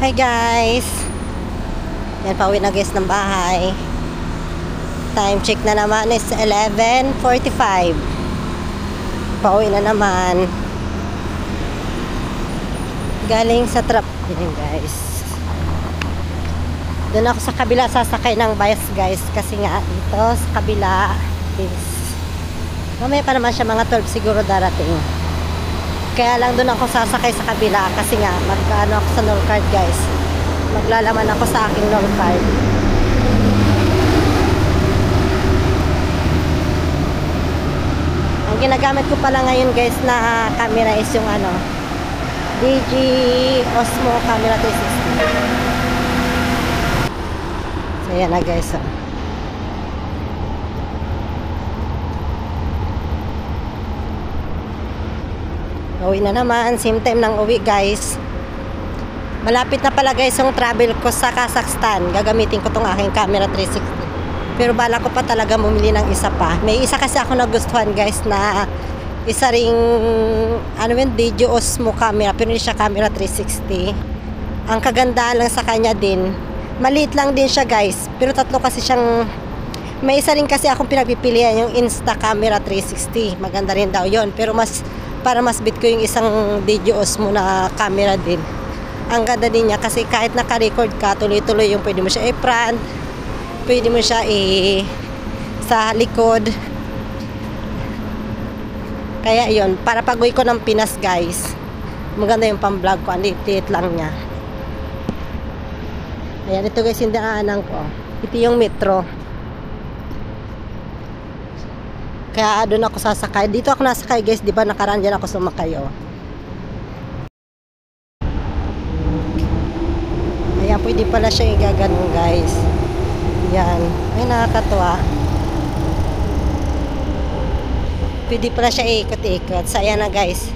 Hi guys, yan, pauwi na guys ng bahay. Time check na naman is 11:45. Pauwi na naman galing sa trap. Yan guys, doon ako sa kabila sasakay ng bus guys, kasi nga dito sa kabila is mamaya pa naman siya, mga 12 siguro darating. Kaya lang doon ako sasakay sa kabila kasi nga magkano ako sa Norcard guys. Maglalaman ako sa aking Norcard. Ang ginagamit ko pala ngayon guys na camera is yung DG Osmo Camera 360. So yan na guys. Uwi na naman, same time ng uwi guys. Malapit na pala guys yung travel ko sa Kazakhstan. Gagamitin ko tong aking camera 360. Pero bala ko pa talaga bumili ng isa pa. May isa kasi ako nagustuhan guys na isa ring DG Osmo camera, pero hindi siya camera 360. Ang kagandahan lang sa kanya din, maliit lang din siya guys, pero tatlo kasi siyang, may isa rin kasi akong pinagpipilian, yung Insta camera 360. Maganda rin daw yon, pero para mas bit ko yung isang DG Osmo na camera din. Ang ganda din niya kasi kahit naka-record ka, tuloy-tuloy yung pwede mo siya i-front, pwede mo siya sa likod. Kaya yon, para pag-uwi ko ng Pinas guys, maganda yung pang-vlog ko, ang liit lang niya. Ayan, ito guys yung daanan ko. Ito yung metro. Kaya doon ako sasakay. Dito ako nasakay guys, di ba nakaraan dyan ako sumakay Ayan, pwede pala siya igaganon guys. Yan, ay nakakatuwa. Pwede pala siya ikot-ikot. So ayan na guys,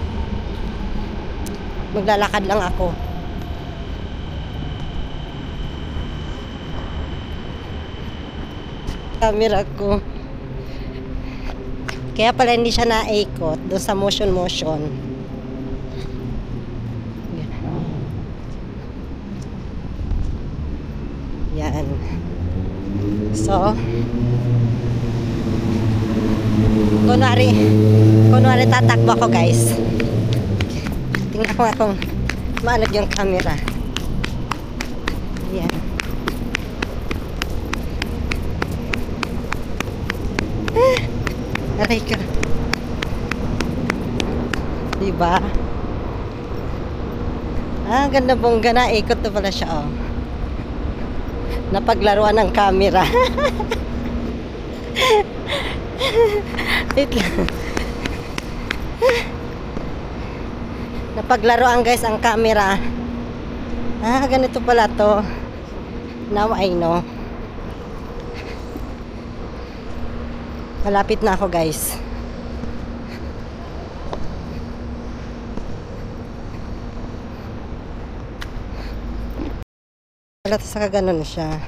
maglalakad lang ako. Camera ko. Kaya pala hindi siya naikot doon sa motion. Yan. So, kunwari tatakbo ako guys. Tingnan ko kung maalog yung camera. Yan. Aray ka. Diba? Ganda bongga na. Ikot na pala siya napaglaruan ng camera. Wait lang. Napaglaruan guys ang camera. Ganito pala to. Now I know. Malapit na ako guys. Wala sa kaganon siya.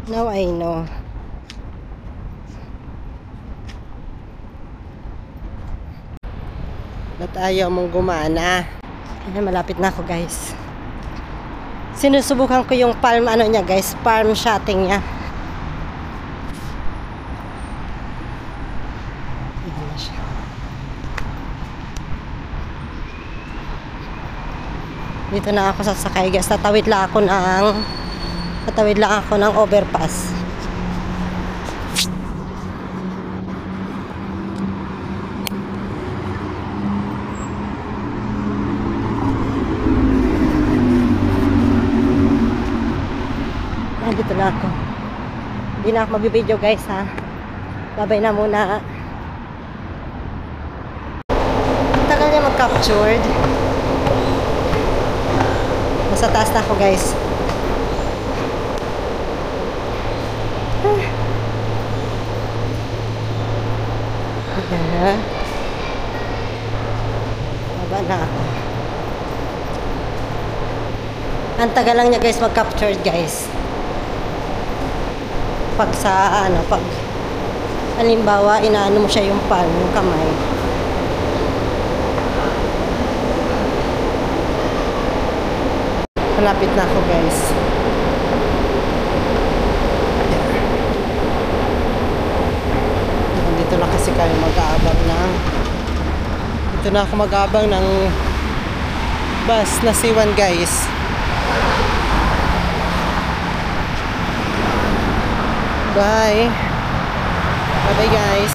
Now I know. Ba't ayaw mong gumana? Malapit na ako guys. Sinusubukan ko yung palm niya guys, palm shotting niya. Dito na ako sasakay guys. Tatawid lang ako ng overpass. Dito na ako. Hindi na ako magbibideo guys ha. Babay na muna. Tagal niya mag-captured. Nasa taas na ako guys. Baba na ako. Ang tagal lang niya guys mag-captured guys. Pag halimbawa inaano mo siya yung palm, yung kamay. Malapit na ako guys. Dito na kasi kayo mag-aabang ng dito na ako mag-aabang ng bus na C1 guys. Bye. Bye bye guys.